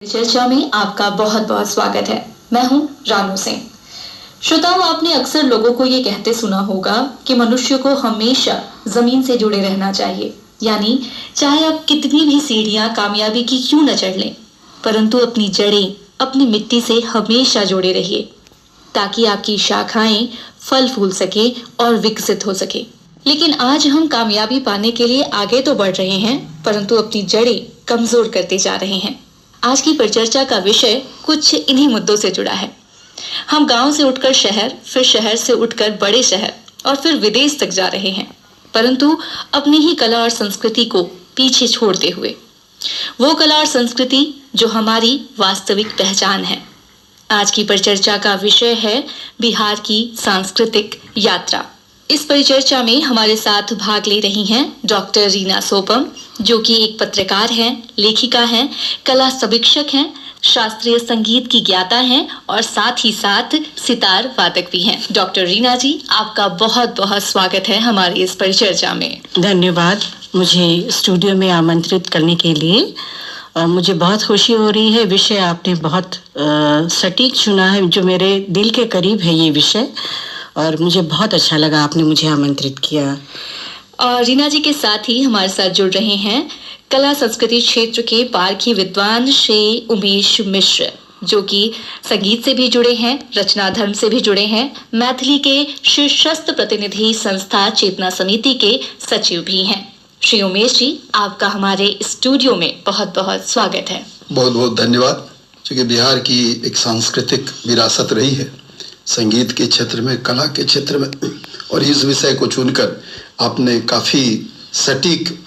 चर्चा में आपका बहुत बहुत स्वागत है। मैं हूं रानू सिंह। श्रोताओं, आपने अक्सर लोगों को ये कहते सुना होगा कि मनुष्य को हमेशा जमीन से जुड़े रहना चाहिए, यानी चाहे आप कितनी भी सीढ़ियां कामयाबी की क्यों न चढ़ लें, परंतु अपनी जड़ें अपनी मिट्टी से हमेशा जोड़े रहिए ताकि आपकी शाखाएं फल फूल सके और विकसित हो सके। लेकिन आज हम कामयाबी पाने के लिए आगे तो बढ़ रहे हैं, परंतु अपनी जड़ें कमजोर करते जा रहे हैं। आज की परिचर्चा का विषय कुछ इन्हीं मुद्दों से जुड़ा है। हम गांव से उठकर शहर, फिर शहर से उठकर बड़े शहर और फिर विदेश तक जा रहे हैं, परंतु अपनी ही कला और संस्कृति को पीछे छोड़ते हुए। वो कला और संस्कृति जो हमारी वास्तविक पहचान है। आज की परिचर्चा का विषय है बिहार की सांस्कृतिक यात्रा। इस परिचर्चा में हमारे साथ भाग ले रही हैं डॉक्टर रीना सोपम, जो कि एक पत्रकार हैं, लेखिका हैं, कला समीक्षक हैं, शास्त्रीय संगीत की ज्ञाता हैं और साथ ही साथ सितार वादक भी हैं। डॉक्टर रीना जी, आपका बहुत बहुत स्वागत है हमारी इस परिचर्चा में। धन्यवाद मुझे स्टूडियो में आमंत्रित करने के लिए। मुझे बहुत खुशी हो रही है। विषय आपने बहुत सटीक चुना है, जो मेरे दिल के करीब है ये विषय, और मुझे बहुत अच्छा लगा आपने मुझे आमंत्रित किया। और रीना जी के साथ ही हमारे साथ जुड़ रहे हैं कला संस्कृति क्षेत्र के पारखी विद्वान श्री उमेश मिश्र, जो कि संगीत से भी जुड़े हैं, रचना धर्म से भी जुड़े हैं, मैथिली के शीर्षस्थ प्रतिनिधि संस्था चेतना समिति के सचिव भी हैं। श्री उमेश जी, आपका हमारे स्टूडियो में बहुत बहुत स्वागत है। बहुत बहुत धन्यवाद। क्योंकि बिहार की एक सांस्कृतिक विरासत रही है संगीत के क्षेत्र में, कला के क्षेत्र में, और इस विषय को चुनकर आपने काफ़ी सटीक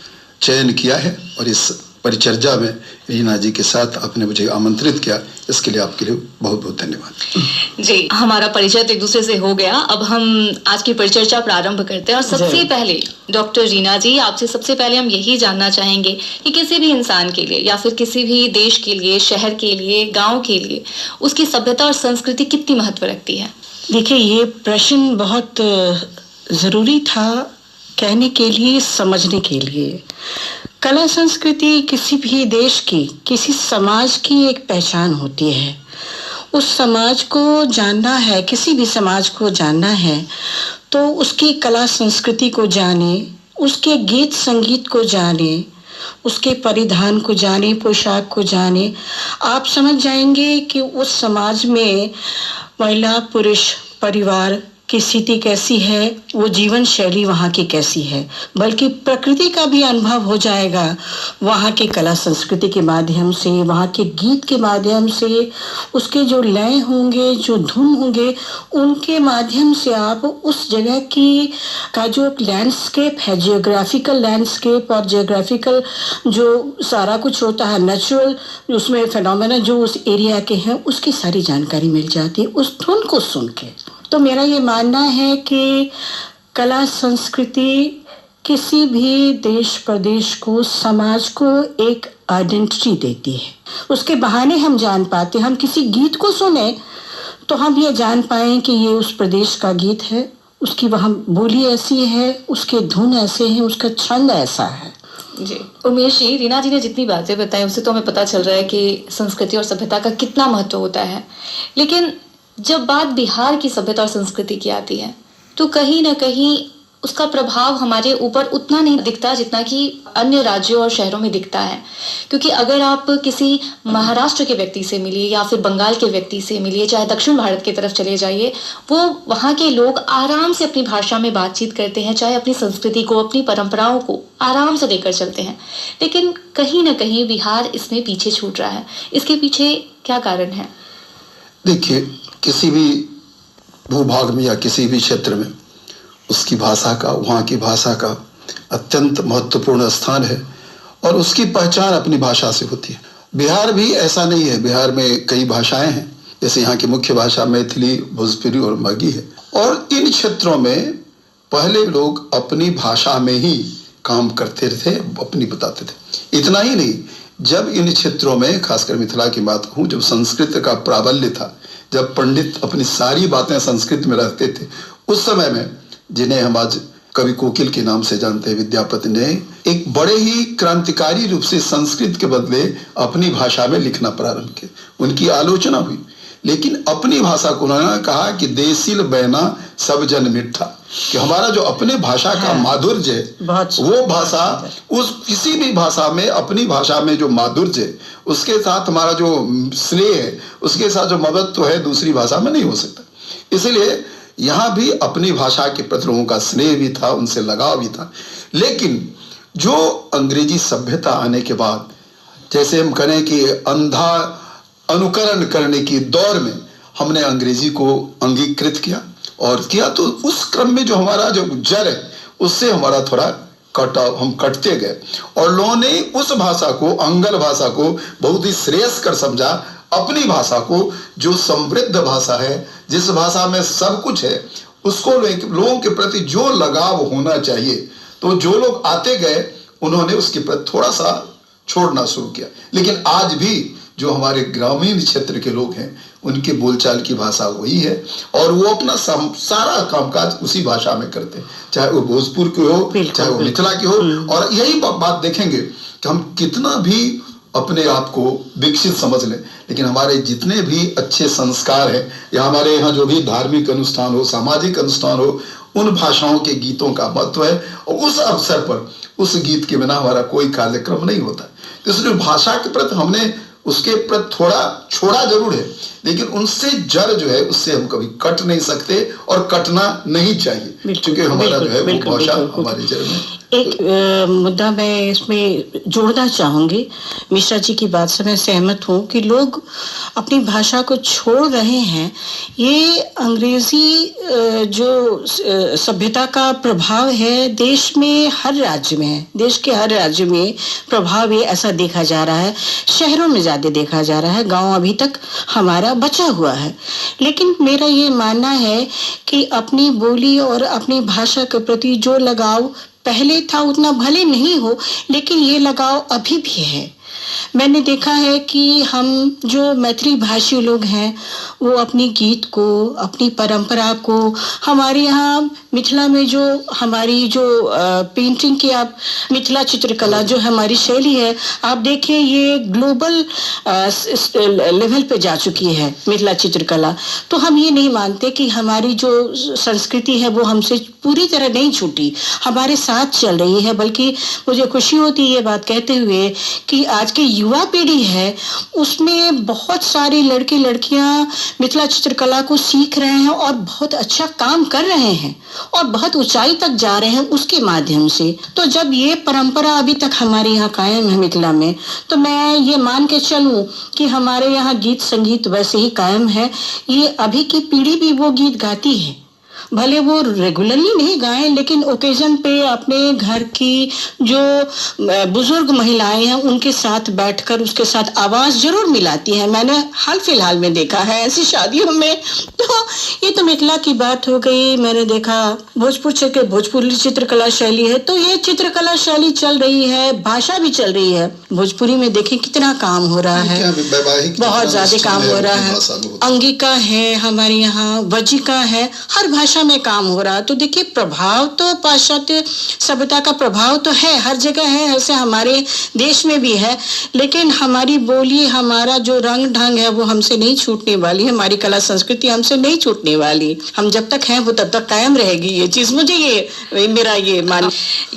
चयन किया है और इस परिचर्चा में रीना जी के साथ आपने मुझे आमंत्रित किया, इसके लिए आपके लिए बहुत बहुत धन्यवाद। जी, हमारा परिचय एक दूसरे से हो गया। अब हम आज की परिचर्चा प्रारंभ करते हैं और सबसे पहले डॉक्टर रीना जी, आपसे सबसे पहले हम यही जानना चाहेंगे कि किसी भी इंसान के लिए या फिर किसी भी देश के लिए, शहर के लिए, गाँव के लिए उसकी सभ्यता और संस्कृति कितनी महत्व रखती है? देखिए, ये प्रश्न बहुत ज़रूरी था कहने के लिए, समझने के लिए। कला संस्कृति किसी भी देश की, किसी समाज की एक पहचान होती है। उस समाज को जानना है, किसी भी समाज को जानना है तो उसकी कला संस्कृति को जाने, उसके गीत संगीत को जाने, उसके परिधान को जाने, पोशाक को जाने। आप समझ जाएंगे कि उस समाज में महिला, पुरुष, परिवार की स्थिति कैसी है, वो जीवन शैली वहाँ की कैसी है, बल्कि प्रकृति का भी अनुभव हो जाएगा वहाँ की कला संस्कृति के माध्यम से, वहाँ के गीत के माध्यम से। उसके जो लय होंगे, जो धुन होंगे, उनके माध्यम से आप उस जगह की का जो लैंडस्केप है, जियोग्राफिकल लैंडस्केप और जियोग्राफिकल जो सारा कुछ होता है, नेचुरल उसमें फिनोमेना जो उस एरिया के हैं, उसकी सारी जानकारी मिल जाती है उस धुन को सुन के। तो मेरा ये मानना है कि कला संस्कृति किसी भी देश प्रदेश को, समाज को एक आइडेंटिटी देती है। उसके बहाने हम जान पाते, हम किसी गीत को सुने तो हम ये जान पाएं कि ये उस प्रदेश का गीत है, उसकी वहाँ बोली ऐसी है, उसके धुन ऐसे हैं, उसका छंद ऐसा है। जी उमेश जी, रीना जी ने जितनी बातें बताई उससे तो हमें पता चल रहा है कि संस्कृति और सभ्यता का कितना महत्व होता है। लेकिन जब बात बिहार की सभ्यता और संस्कृति की आती है तो कहीं ना कहीं उसका प्रभाव हमारे ऊपर उतना नहीं दिखता जितना कि अन्य राज्यों और शहरों में दिखता है। क्योंकि अगर आप किसी महाराष्ट्र के व्यक्ति से मिलिए या फिर बंगाल के व्यक्ति से मिलिए, चाहे दक्षिण भारत की तरफ चले जाइए, वो वहाँ के लोग आराम से अपनी भाषा में बातचीत करते हैं, चाहे अपनी संस्कृति को, अपनी परंपराओं को आराम से लेकर चलते हैं। लेकिन कहीं ना कहीं बिहार इसमें पीछे छूट रहा है। इसके पीछे क्या कारण है? देखिए, किसी भी भूभाग में या किसी भी क्षेत्र में उसकी भाषा का, वहाँ की भाषा का अत्यंत महत्वपूर्ण स्थान है और उसकी पहचान अपनी भाषा से होती है। बिहार भी ऐसा नहीं है। बिहार में कई भाषाएं हैं, जैसे यहाँ की मुख्य भाषा मैथिली, भोजपुरी और मगही है। और इन क्षेत्रों में पहले लोग अपनी भाषा में ही काम करते थे, अपनी बताते थे। इतना ही नहीं, जब इन क्षेत्रों में, खासकर मिथिला की बात कहूँ, जब संस्कृत का प्राबल्य था, जब पंडित अपनी सारी बातें संस्कृत में रखते थे, उस समय में, जिन्हें हम आज कवि कोकिल के नाम से जानते हैं, विद्यापति ने एक बड़े ही क्रांतिकारी रूप से संस्कृत के बदले अपनी भाषा में लिखना प्रारंभ किया। उनकी आलोचना हुई, लेकिन अपनी भाषा को उन्होंने कहा कि देसिल बैना सब जन मिठा, कि हमारा जो अपने भाषा का माधुर्य है, वो भाषा उस किसी भी भाषा में, अपनी भाषा में जो माधुर्य है, उसके साथ हमारा जो स्नेह है, उसके साथ जो ममत्व है, दूसरी भाषा में नहीं हो सकता। इसलिए यहाँ भी अपनी भाषा के प्रति लोगों का स्नेह भी था, उनसे लगाव भी था। लेकिन जो अंग्रेजी सभ्यता आने के बाद, जैसे हम कहें कि अंधा अनुकरण करने की दौर में हमने अंग्रेजी को अंगीकृत किया और किया, तो उस क्रम में जो हमारा जो जड़ है उससे हमारा थोड़ा हम कटते गए, और लोगों ने उस भाषा को, अंगल भाषा को बहुत ही श्रेयस्कर समझा। अपनी भाषा को, जो समृद्ध भाषा है, जिस भाषा में सब कुछ है, उसको लोगों के प्रति जो लगाव होना चाहिए, तो जो लोग आते गए उन्होंने उसके प्रति थोड़ा सा छोड़ना शुरू किया। लेकिन आज भी जो हमारे ग्रामीण क्षेत्र के लोग हैं, उनके बोलचाल की भाषा वही है, और वो अपना सारा कामकाज उसी भाषा में करते हैं, चाहे वो भोजपुर के हो, चाहे वो मिथिला के हो। और यही बात देखेंगे कि हम कितना भी अपने आप को विकसित समझ लें, लेकिन हमारे जितने भी अच्छे संस्कार हैं, या हमारे यहाँ जो भी धार्मिक अनुष्ठान हो, सामाजिक अनुष्ठान हो, उन भाषाओं के गीतों का महत्व है, और उस अवसर पर उस गीत के बिना हमारा कोई कार्यक्रम नहीं होता। तो इसलिए भाषा के प्रति हमने उसके प्रति थोड़ा छोड़ा जरूर है, लेकिन उनसे जड़ जो है उससे हम कभी कट नहीं सकते, और कटना नहीं चाहिए, क्योंकि हमारा जो है वो भाषा हमारे जड़ में। एक मुद्दा मैं इसमें जोड़ना चाहूंगी, मिश्रा जी की बात से मैं सहमत हूँ कि लोग अपनी भाषा को छोड़ रहे हैं। ये अंग्रेजी जो सभ्यता का प्रभाव है देश में हर राज्य में है, देश के हर राज्य में प्रभाव ये ऐसा देखा जा रहा है। शहरों में ज्यादा देखा जा रहा है, गांव अभी तक हमारा बचा हुआ है। लेकिन मेरा ये मानना है कि अपनी बोली और अपनी भाषा के प्रति जो लगाव पहले था उतना भले नहीं हो, लेकिन ये लगाव अभी भी है। मैंने देखा है कि हम जो मैथिली भाषी लोग हैं वो अपनी गीत को, अपनी परंपरा को, हमारे यहाँ मिथिला में जो हमारी जो पेंटिंग की, आप मिथिला चित्रकला जो हमारी शैली है, आप देखिए ये ग्लोबल लेवल पे जा चुकी है मिथिला चित्रकला। तो हम ये नहीं मानते कि हमारी जो संस्कृति है वो हमसे पूरी तरह नहीं छूटी, हमारे साथ चल रही है। बल्कि मुझे खुशी होती है ये बात कहते हुए कि आज की युवा पीढ़ी है उसमें बहुत सारे लड़के लड़कियां मिथिला चित्रकला को सीख रहे हैं और बहुत अच्छा काम कर रहे हैं और बहुत ऊंचाई तक जा रहे हैं उसके माध्यम से। तो जब ये परंपरा अभी तक हमारे यहाँ कायम है मिथिला में, तो मैं ये मान के चलूं कि हमारे यहाँ गीत संगीत वैसे ही कायम है। ये अभी की पीढ़ी भी वो गीत गाती है, भले वो रेगुलरली नहीं गाएं, लेकिन ओकेजन पे अपने घर की जो बुजुर्ग महिलाएं हैं उनके साथ बैठकर उसके साथ आवाज जरूर मिलाती हैं। मैंने हाल फिलहाल में देखा है ऐसी शादियों में। तो ये तो मिथिला की बात हो गई। मैंने देखा भोजपुरी चित्रकला शैली है, तो ये चित्रकला शैली चल रही है, भाषा भी चल रही है। भोजपुरी में देखें कितना काम हो रहा है, बहुत ज्यादा काम हो रहा है। अंगिका है हमारे यहाँ, वजिका है, हर भाषा में काम हो रहा। तो देखिए प्रभाव तो पाश्चात्य सभ्यता का प्रभाव तो है, हर जगह है, ऐसे हमारे देश में भी है। लेकिन हमारी बोली, हमारा जो रंग ढंग है वो हमसे नहीं छूटने वाली, हमारी कला संस्कृति हमसे नहीं छूटने वाली। हम जब तक हैं वो तब तक कायम रहेगी ये चीज। मुझे ये मेरा ये मान।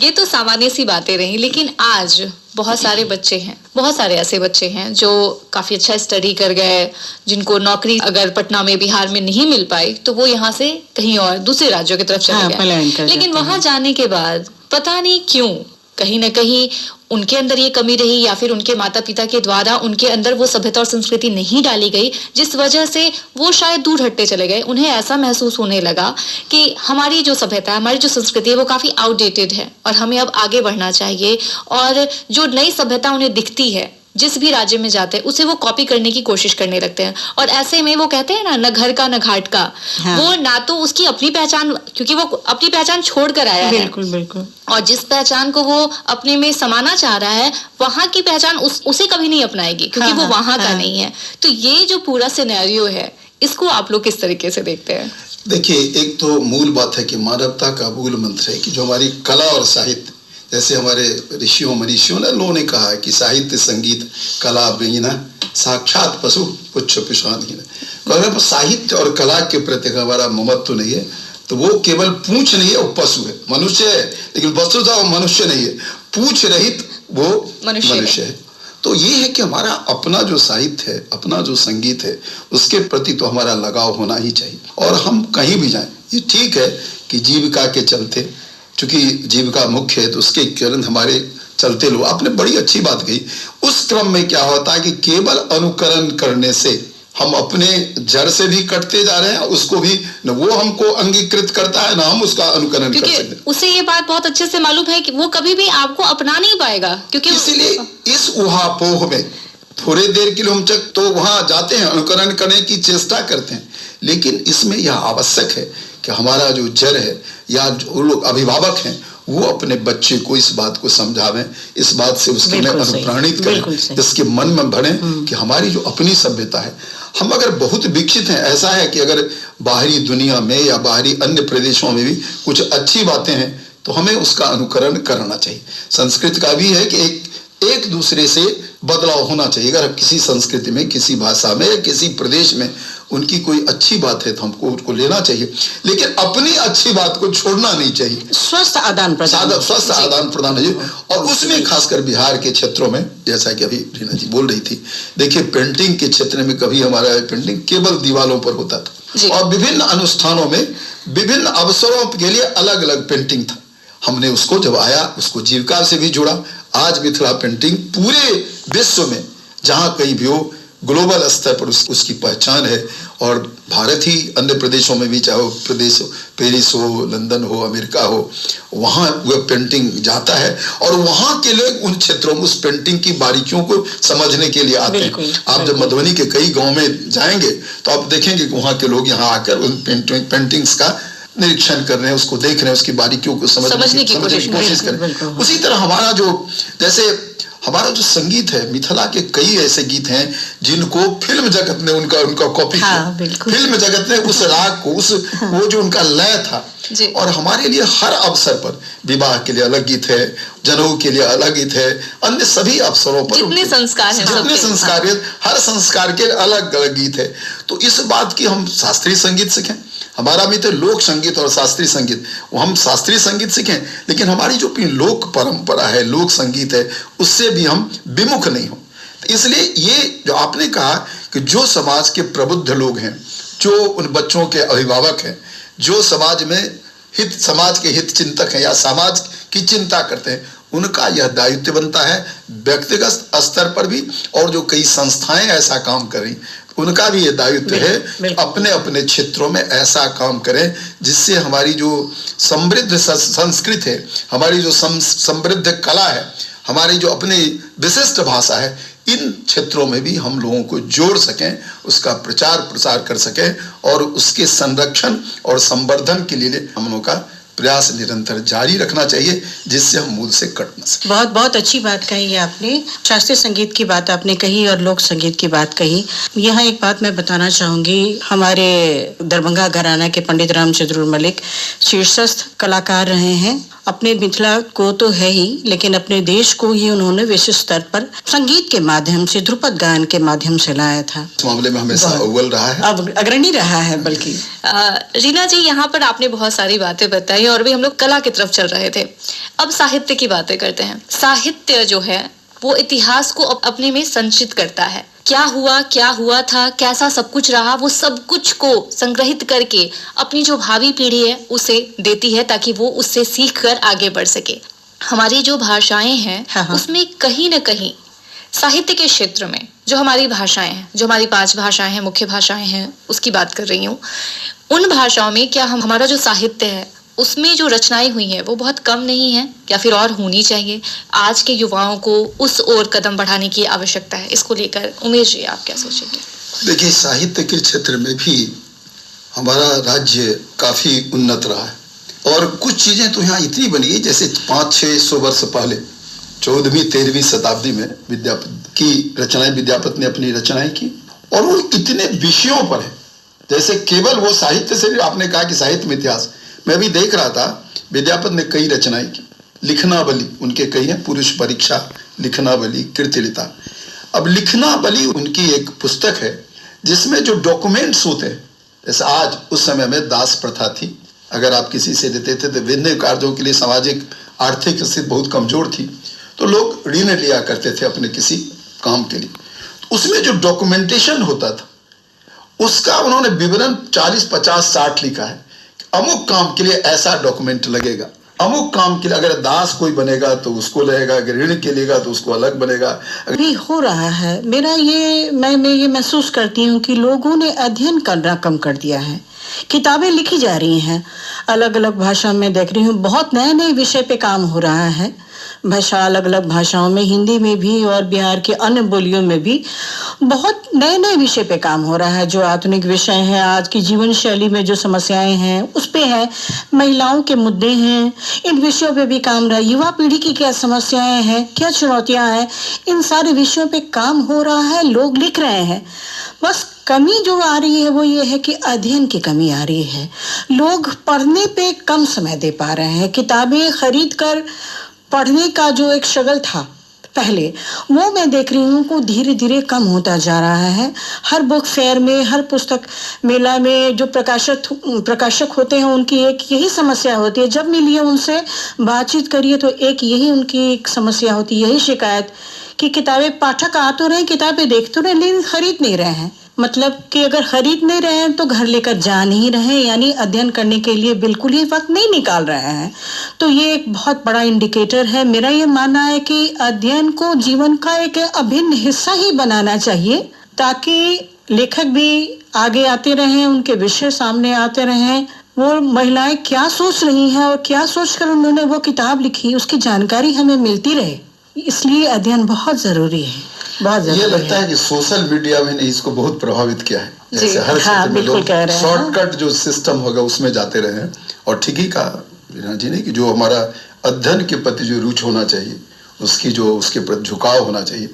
ये तो सामान्य सी बातें रही, लेकिन आज बहुत सारे बच्चे हैं, बहुत सारे ऐसे बच्चे हैं जो काफी अच्छा स्टडी कर गए, जिनको नौकरी अगर पटना में, बिहार में नहीं मिल पाई तो वो यहाँ से कहीं और दूसरे राज्यों की तरफ चले गए। लेकिन वहां जाने के बाद पता नहीं क्यों कहीं ना कहीं उनके अंदर ये कमी रही, या फिर उनके माता पिता के द्वारा उनके अंदर वो सभ्यता और संस्कृति नहीं डाली गई, जिस वजह से वो शायद दूर हटते चले गए। उन्हें ऐसा महसूस होने लगा कि हमारी जो सभ्यता है, हमारी जो संस्कृति है वो काफी आउटडेटेड है और हमें अब आगे बढ़ना चाहिए। और जो नई सभ्यता उन्हें दिखती है, जिस भी राज्य में जाते हैं उसे वो कॉपी करने की कोशिश करने लगते हैं। और ऐसे में वो कहते हैं ना, न घर का न घाट का। हाँ। वो ना तो उसकी अपनी पहचान, क्योंकि वो अपनी पहचान छोड़ कर आया है, बिल्कुल बिल्कुल, और जिस पहचान को वो अपने में समाना चाह रहा है वहां की पहचान उसे कभी नहीं अपनाएगी, क्योंकि वो वहां का नहीं है। तो ये जो पूरा सिनेरियो है, इसको आप लोग किस तरीके से देखते हैं? देखिए, एक तो मूल बात है कि मानवता का मूल मंत्र है कि जो हमारी कला और साहित्य जैसे हमारे ऋषियों मनीषियों ने लोगों ने कहा है कि साहित्य संगीत कला विहीन साक्षात पशु पुच्छ पिशानहीन। तो अगर साहित्य और कला के प्रति हमारा ममत्व नहीं है तो वो केवल पूंछ नहीं है, वो पशु है, मनुष्य है, लेकिन वस्तुतः वो मनुष्य नहीं है, पूंछ रहित वो मनुष्य है। तो ये है कि हमारा अपना जो साहित्य है, अपना जो संगीत है, उसके प्रति तो हमारा लगाव होना ही चाहिए। और हम कहीं भी जाएं, ये ठीक है कि जीविका के चलते, चूंकि जीविका मुख्य है तो उसके कारण हमारे चलते लोग, आपने बड़ी अच्छी बात कही। उस क्रम में क्या होता है कि केवल अनुकरण करने से हम अपने जड़ से भी कटते जा रहे हैं, उसको भी न वो हमको अंगीकृत करता है, ना हम उसका अनुकरण कर सकते हैं। उसे ये बात बहुत अच्छे से मालूम है कि वो कभी भी आपको अपना नहीं पाएगा, क्योंकि इसीलिए इस उहापोह में थोड़े देर के लिए हम तो वहां जाते हैं, अनुकरण करने की चेष्टा करते हैं, लेकिन इसमें यह आवश्यक है कि हमारा जो जड़ है या जो लोग अभिभावक हैं वो अपने बच्चे को इस बात को समझावें, इस बात से उसके में अनुप्राणित करें, इसके मन में भरें कि हमारी जो अपनी सभ्यता है, हम अगर बहुत विकसित हैं, ऐसा है कि अगर बाहरी दुनिया में या बाहरी अन्य प्रदेशों में भी कुछ अच्छी बातें हैं तो हमें उसका अनुकरण करना चाहिए। संस्कृत का भी है कि एक दूसरे से बदलाव होना चाहिए। अगर किसी संस्कृति में, किसी भाषा में या किसी प्रदेश में उनकी कोई अच्छी बात है तो हमको उसको लेना चाहिए, लेकिन अपनी अच्छी बात को छोड़ना नहीं चाहिए। स्वस्थ आदान प्रदान है। और उसमें खासकर बिहार के क्षेत्रों में, जैसा कि अभी रीना जी बोल रही थी, देखिए पेंटिंग के क्षेत्र में कभी हमारा पेंटिंग केवल दीवारों पर होता था और विभिन्न अनुष्ठानों में विभिन्न अवसरों के लिए अलग अलग पेंटिंग था। हमने उसको जब आया, उसको जीविका से भी जोड़ा। आज मिथिला पेंटिंग पूरे विश्व में जहां कहीं भी हो, ग्लोबल स्तर पर उसकी पहचान है। और भारत ही अन्य प्रदेशों में भी, चाहे प्रदेश पेरिस हो, लंदन हो, अमेरिका हो, वहाँ वह पेंटिंग जाता है और वहाँ के लोग उन क्षेत्रों में उस पेंटिंग की बारीकियों को समझने के लिए आते हैं। आप जब मधुबनी के कई गाँव में जाएंगे तो आप देखेंगे कि वहाँ के लोग यहाँ आकर उन पेंटिंग्स का निरीक्षण कर रहे हैं, उसको देख रहे हैं, उसकी बारीकियों को समझने की कोशिश कर रहे हैं। उसी तरह हमारा जो संगीत है, मिथिला के कई ऐसे गीत हैं जिनको फिल्म जगत ने उनका कॉपी किया। फिल्म जगत ने उस राग को, वो जो उनका लय था, और हमारे लिए हर अवसर पर, विवाह के लिए अलग गीत है, जनेऊ के लिए अलग गीत है, अन्य सभी अवसरों पर जितने संस्कार हैं, हर संस्कार के अलग अलग गीत है। तो इस बात की हम शास्त्रीय संगीत सीखें। हमारा मित्र लोक संगीत और शास्त्रीय संगीत, वो हम शास्त्रीय संगीत सीखें, लेकिन हमारी जो लोक परंपरा है, लोक संगीत है, उससे भी हम विमुख नहीं हो। तो इसलिए ये जो आपने कहा कि जो समाज के प्रबुद्ध लोग हैं, जो उन बच्चों के अभिभावक हैं, जो समाज के हित चिंतक हैं या समाज की चिंता करते हैं, उनका यह दायित्व बनता है व्यक्तिगत स्तर पर भी, और जो कई संस्थाएं ऐसा काम कर रही उनका भी ये दायित्व है अपने अपने क्षेत्रों में ऐसा काम करें जिससे हमारी जो समृद्ध संस्कृति है, हमारी जो समृद्ध कला है, हमारी जो अपनी विशिष्ट भाषा है, इन क्षेत्रों में भी हम लोगों को जोड़ सकें, उसका प्रचार प्रसार कर सकें और उसके संरक्षण और संवर्धन के लिए हम लोगों का प्रयास निरंतर जारी रखना चाहिए, जिससे हम मूल से कट न सकें। बहुत बहुत अच्छी बात कही है आपने। शास्त्रीय संगीत की बात आपने कही और लोक संगीत की बात कही। यहाँ एक बात मैं बताना चाहूंगी, हमारे दरभंगा घराना के पंडित रामचंद्र मलिक शीर्षस्थ कलाकार रहे हैं। अपने मिथिला को तो है ही, लेकिन अपने देश को ही उन्होंने विश्व स्तर पर संगीत के माध्यम से, ध्रुपद गायन के माध्यम से लाया था। इस मामले में हमेशा अव्वल रहा है, अब अग्रणी रहा है। बल्कि रीना जी, यहाँ पर आपने बहुत सारी बातें बताई और भी हम लोग कला की तरफ चल रहे थे। अब साहित्य की बातें करते हैं। साहित्य जो है वो इतिहास को अपने में संचित करता है। क्या हुआ था, कैसा सब कुछ रहा, वो सब कुछ को संग्रहित करके अपनी जो भावी पीढ़ी है उसे देती है, ताकि वो उससे सीख कर आगे बढ़ सके। हमारी जो भाषाएं हैं उसमें कहीं न कहीं साहित्य के क्षेत्र में जो हमारी भाषाएं हैं, जो हमारी 5 भाषाएं हैं, मुख्य भाषाएं हैं, उसकी बात कर रही हूँ, उन भाषाओं में क्या हमारा जो साहित्य है उसमें जो रचनाएं हुई हैं वो बहुत कम नहीं है, या फिर और होनी चाहिए? आज के युवाओं को उस ओर कदम बढ़ाने की आवश्यकता है। इसको लेकर उमेश जी आप क्या सोचेंगे? देखिए, साहित्य के क्षेत्र में भी हमारा राज्य काफी उन्नत रहा है और कुछ चीजें तो यहाँ इतनी बनी है, जैसे 500-600 वर्ष पहले 14वीं-13वीं शताब्दी में विद्यापत ने अपनी रचनाएं की, और वो इतने विषयों पर है, जैसे केवल वो साहित्य से भी, आपने कहा कि साहित्य में इतिहास, मैं भी देख रहा था, विद्यापत ने कई रचनाएं की, लिखनावली उनके कई हैं, पुरुष परीक्षा, लिखनावली, कीर्तिलिता। अब लिखनावली उनकी एक पुस्तक है जिसमें जो डॉक्यूमेंट्स होते हैं, जैसे आज उस समय में दास प्रथा थी, अगर आप किसी से देते थे तो विभिन्न कार्यों के लिए सामाजिक आर्थिक स्थिति बहुत कमजोर थी, तो लोग ऋण लिया करते थे अपने किसी काम के लिए। तो उसमें जो डॉक्यूमेंटेशन होता था उसका उन्होंने विवरण 40, 50, 60 लिखा है। अमुक काम के लिए ऐसा डॉक्यूमेंट लगेगा, अमुक काम के लिए अगर दास कोई बनेगा तो उसको लगेगा, अगर ऋण के लेगा तो उसको अलग बनेगा। अभी हो रहा है मेरा ये मैं ये महसूस करती हूँ कि लोगों ने अध्ययन करना कम कर दिया है। किताबें लिखी जा रही हैं, अलग अलग भाषा में देख रही हूँ, बहुत नए नए विषय पे काम हो रहा है। भाषा अलग अलग भाषाओं में, हिंदी में भी और बिहार के अन्य बोलियों में भी बहुत नए नए विषय पे काम हो रहा है। जो आधुनिक विषय हैं, आज की जीवन शैली में जो समस्याएं हैं उस पे है, महिलाओं के मुद्दे हैं, इन विषयों पे भी काम रहा है। युवा पीढ़ी की क्या समस्याएं हैं, क्या चुनौतियां हैं, इन सारे विषयों पे काम हो रहा है, लोग लिख रहे हैं। बस कमी जो आ रही है वो ये है कि अध्ययन की कमी आ रही है। लोग पढ़ने पे कम समय दे पा रहे हैं। किताबें खरीद कर पढ़ने का जो एक शगल था पहले, वो मैं देख रही हूँ को धीरे धीरे कम होता जा रहा है। हर बुक फेयर में, हर पुस्तक मेला में जो प्रकाशक होते हैं उनकी एक यही समस्या होती है। जब मिलिए उनसे बातचीत करिए तो एक यही उनकी एक समस्या होती है, यही शिकायत कि किताबें, पाठक आ तो रहे, किताबें देख तो रहे लेकिन खरीद नहीं रहे हैं। मतलब कि अगर खरीद नहीं रहे हैं तो घर लेकर जा नहीं रहे, यानी अध्ययन करने के लिए बिल्कुल ही वक्त नहीं निकाल रहे हैं। तो ये एक बहुत बड़ा इंडिकेटर है। मेरा ये मानना है कि अध्ययन को जीवन का एक अभिन्न हिस्सा ही बनाना चाहिए, ताकि लेखक भी आगे आते रहें, उनके विषय सामने आते रहें। वो महिलाएं क्या सोच रही हैं और क्या सोचकर उन्होंने वो किताब लिखी, उसकी जानकारी हमें मिलती रहे। इसलिए अध्ययन बहुत जरूरी है, बहुत जरूरी ये लगता है कि सोशल मीडिया में इसको बहुत प्रभावित किया है। जैसे हर हाँ, क्षेत्र में लोग हैं। शॉर्टकट जो सिस्टम होगा उसमें जाते रहे हैं। और ठीक ही कहा वीणा जी ने कि जो हमारा अध्ययन के प्रति जो रुचि होना चाहिए, उसके प्रति झुकाव होना चाहिए,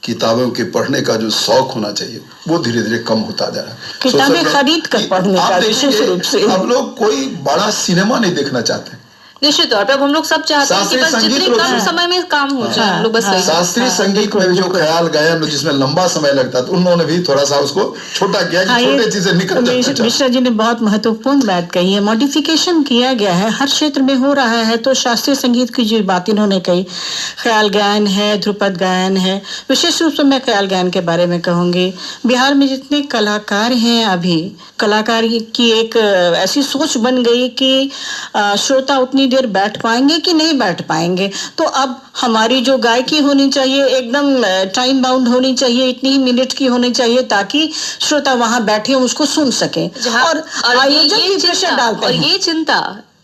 किताबों के पढ़ने का जो शौक होना चाहिए, वो धीरे धीरे कम होता जा रहा है। किताबें खरीद कर पढ़ने का विशेष रूप से। अब लोग कोई बड़ा सिनेमा नहीं देखना चाहते। निश्चित तौर पर अब हम लोग सब चाहते हैं कि बस जितने कम समय में काम हो जाए, हम लोग बस वही। शास्त्रीय संगीत में जो ख्याल गायन जिसमें लंबा समय लगता है, तो उन्होंने भी थोड़ा सा उसको छोटा किया कि छोटे चीजें निकल जाए। मिश्रा जी ने बहुत महत्वपूर्ण बात कही है। मॉडिफिकेशन किया गया है, हर क्षेत्र में हो रहा है। तो शास्त्रीय संगीत की जो बात इन्होंने कही, ख्याल गायन है, ध्रुपद गायन है, विशेष रूप से मैं ख्याल गायन के बारे में कहूंगी। बिहार में जितने कलाकार हैं, अभी कलाकार की एक ऐसी सोच बन गई कि श्रोता उतनी देर बैठ पाएंगे कि नहीं बैठ पाएंगे। तो अब हमारी जो गायकी होनी चाहिए एकदम टाइम बाउंड होनी चाहिए, इतनी ही मिनट की होनी चाहिए ताकि श्रोता वहां बैठे उसको सुन सके। और आयोजक भी प्रेशर डालते हैं। ये चिंता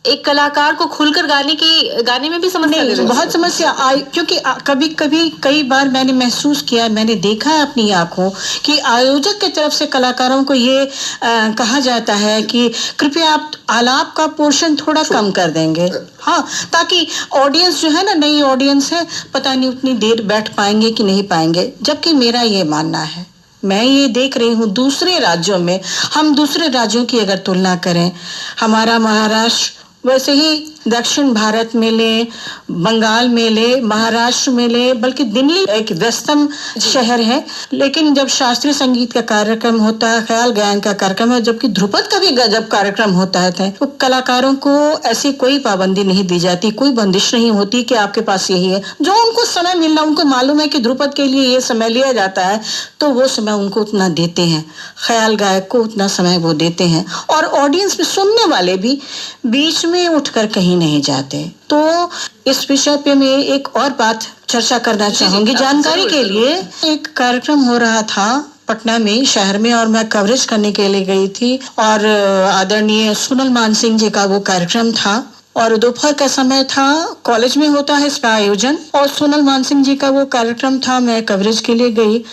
एक कलाकार को खुलकर गाने में भी समस्या नहीं, बहुत समस्या क्योंकि कभी कई बार मैंने महसूस किया, मैंने देखा है अपनी आंखों कि आयोजक की तरफ से कलाकारों को ये कहा जाता है कि कृपया आप आलाप का पोर्शन थोड़ा कम कर देंगे, हाँ, ताकि ऑडियंस जो है ना, नई ऑडियंस है, पता नहीं उतनी देर बैठ पाएंगे कि नहीं पाएंगे। जबकि मेरा ये मानना है, मैं ये देख रही हूँ दूसरे राज्यों में, हम दूसरे राज्यों की अगर तुलना करें, हमारा महाराष्ट्र, वैसे ही दक्षिण भारत में ले, बंगाल में ले, महाराष्ट्र में ले, बल्कि दिल्ली एक व्यस्तम शहर है, लेकिन जब शास्त्रीय संगीत का कार्यक्रम होता है, ख्याल गायन का कार्यक्रम है, जबकि ध्रुपद का भी जब कार्यक्रम होता है, तो कलाकारों को ऐसी कोई पाबंदी नहीं दी जाती, कोई बंदिश नहीं होती कि आपके पास यही है। जो उनको समय मिलना, उनको मालूम है कि ध्रुपद के लिए ये समय लिया जाता है, तो वो समय उनको उतना देते हैं, ख्याल गायक को उतना समय वो देते हैं। और ऑडियंस में सुनने वाले भी बीच में उठकर कहीं नहीं जाते। तो इस विषय पे मैं एक और बात चर्चा करना चाहूंगी जानकारी के लिए। एक कार्यक्रम हो रहा था पटना में, शहर में, और मैं कवरेज करने के लिए गई थी, और आदरणीय सोनल मानसिंह जी का वो कार्यक्रम था, और दोपहर का समय था, कॉलेज में होता है इसका आयोजन, और सोनल मानसिंह जी का वो कार्यक्रम था। मैं कवरेज के लिए गई।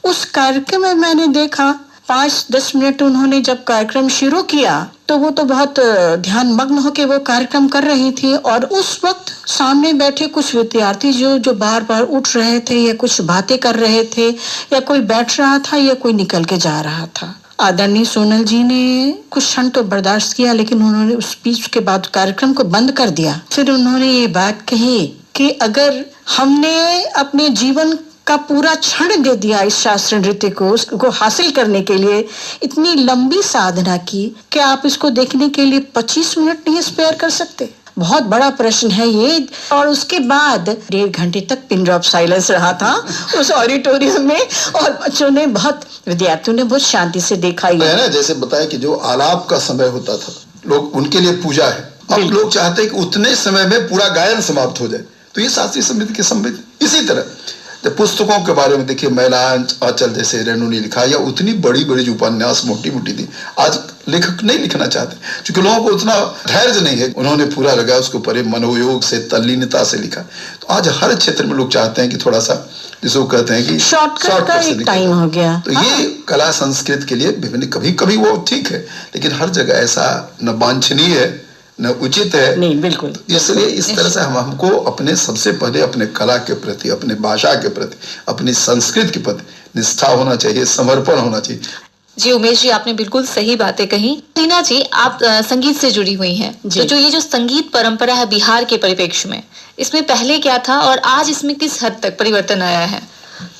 उस कार्यक्रम में मैंने देखा 5-10 मिनट उन्होंने जब कार्यक्रम शुरू किया तो वो तो बहुत ध्यान मग्न होकर वो कार्यक्रम कर रही थी, और उस वक्त सामने बैठे कुछ विद्यार्थी जो बार बार उठ रहे थे, या कुछ बातें कर रहे थे, या कोई बैठ रहा था, या कोई निकल के जा रहा था। आदरणीय सोनल जी ने कुछ क्षण तो बर्दाश्त किया, लेकिन उन्होंने उस स्पीच के बाद कार्यक्रम को बंद कर दिया। फिर उन्होंने ये बात कही कि अगर हमने अपने जीवन का पूरा क्षण दे दिया इस शास्त्रीय नृत्य को, उसको हासिल करने के लिए इतनी लंबी साधना की, कि आप इसको देखने के लिए 25 मिनट नहीं स्पेयर कर सकते? बहुत बड़ा प्रश्न है ये। और उसके बाद 1.5 घंटे तक पिन ड्रॉप साइलेंस रहा था उस ऑडिटोरियम में, और बच्चों ने विद्यार्थियों ने बहुत शांति से देखा। ही है ना, जैसे बताया कि जो आलाप का समय होता था, लोग उनके लिए पूजा है, अब लोग चाहते हैं कि उतने समय में पूरा गायन समाप्त हो जाए। तो ये शास्त्रीय संगीत की संगीत। इसी तरह जब पुस्तकों के बारे में देखिए, मैलांचल जैसे रेणु ने लिखा, या उतनी बड़ी बड़ी जो उपन्यास मोटी मोटी थी, आज लेखक नहीं लिखना चाहते क्योंकि लोगों को उतना धैर्य नहीं है। उन्होंने पूरा लगाया उसको परे मनोयोग से, तल्लीनता से लिखा। तो आज हर क्षेत्र में लोग चाहते हैं कि थोड़ा सा, जिसको कहते हैं कि शॉर्टकट का एक टाइम हो गया। तो ये कला संस्कृत के लिए विभिन्न, कभी कभी वो ठीक है, लेकिन हर जगह ऐसा न वांछनीय है न उचित है। नहीं, बिल्कुल। इसलिए इस तरह से हमको अपने, सबसे पहले अपने कला के प्रति, अपने भाषा के प्रति, अपनी संस्कृति के प्रति निष्ठा होना चाहिए, समर्पण होना चाहिए। जी उमेश जी, आपने बिल्कुल सही बातें कही। टीना जी, आप संगीत से जुड़ी हुई हैं, तो जो ये जो संगीत परंपरा है बिहार के परिप्रेक्ष्य में, इसमें पहले क्या था और आज इसमें किस हद तक परिवर्तन आया है?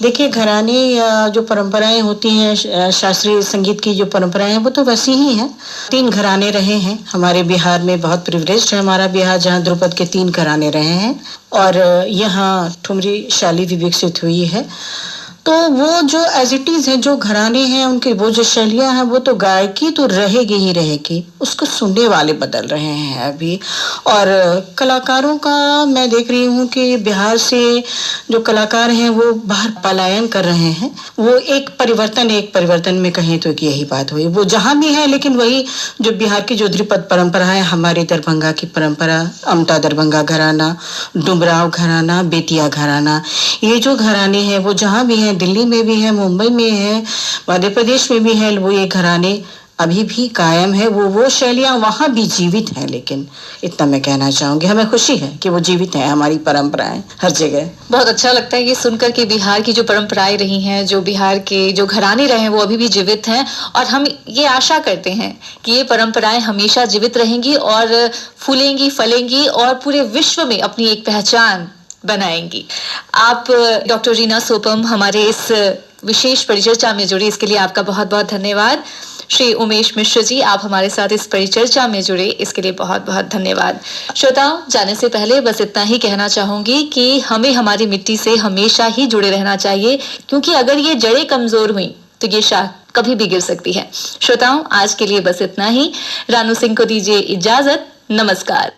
देखिए, घराने या जो परंपराएं होती हैं, शास्त्रीय संगीत की जो परंपराएं हैं, वो तो वैसी ही हैं। 3 घराने रहे हैं हमारे बिहार में, बहुत प्रिविलेज्ड है हमारा बिहार, जहाँ ध्रुपद के 3 घराने रहे हैं, और यहाँ ठुमरी शैली भी विकसित हुई है। तो वो जो एज इट इज है, जो घराने हैं उनकी वो जो शैलियां हैं, वो तो गायकी तो रहेगी ही रहेगी, उसको सुनने वाले बदल रहे हैं अभी। और कलाकारों का मैं देख रही हूँ कि बिहार से जो कलाकार हैं वो बाहर पलायन कर रहे हैं। वो एक परिवर्तन में कहें तो यही बात हुई, वो जहाँ भी है, लेकिन वही जो बिहार की जो ध्रुपद परंपरा है, हमारे दरभंगा की परंपरा, अमता दरभंगा घराना, डुमराव घराना, बेतिया घराना, ये जो घराने हैं वो जहाँ भी है, दिल्ली में भी है, मुंबई में है, मध्य प्रदेश में भी है, वो ये घराने अभी भी कायम है। वो शैलियां वहां भी जीवित हैं। लेकिन इतना मैं कहना चाहूंगी, हमें खुशी है कि वो जीवित है, हमारी परंपराएं हर जगह। बहुत अच्छा लगता है ये सुनकर कि बिहार की जो परंपराएं रही हैं, जो बिहार के जो घराने रहे हैं, वो अभी भी जीवित हैं, और हम ये आशा करते हैं कि ये परंपराएं हमेशा जीवित रहेंगी और फूलेंगी, फलेंगी और पूरे विश्व में अपनी एक पहचान बनाएंगी। आप डॉक्टर रीना सोपम हमारे इस विशेष परिचर्चा में जुड़ी, इसके लिए आपका बहुत बहुत धन्यवाद। श्री उमेश मिश्र जी, आप हमारे साथ इस परिचर्चा में जुड़े, इसके लिए बहुत बहुत धन्यवाद। श्रोताओं, जाने से पहले बस इतना ही कहना चाहूंगी कि हमें हमारी मिट्टी से हमेशा ही जुड़े रहना चाहिए, क्योंकि अगर ये जड़ें कमजोर हुई तो ये शाख कभी भी गिर सकती है। श्रोताओं, आज के लिए बस इतना ही। रानू सिंह को दीजिए इजाजत। नमस्कार।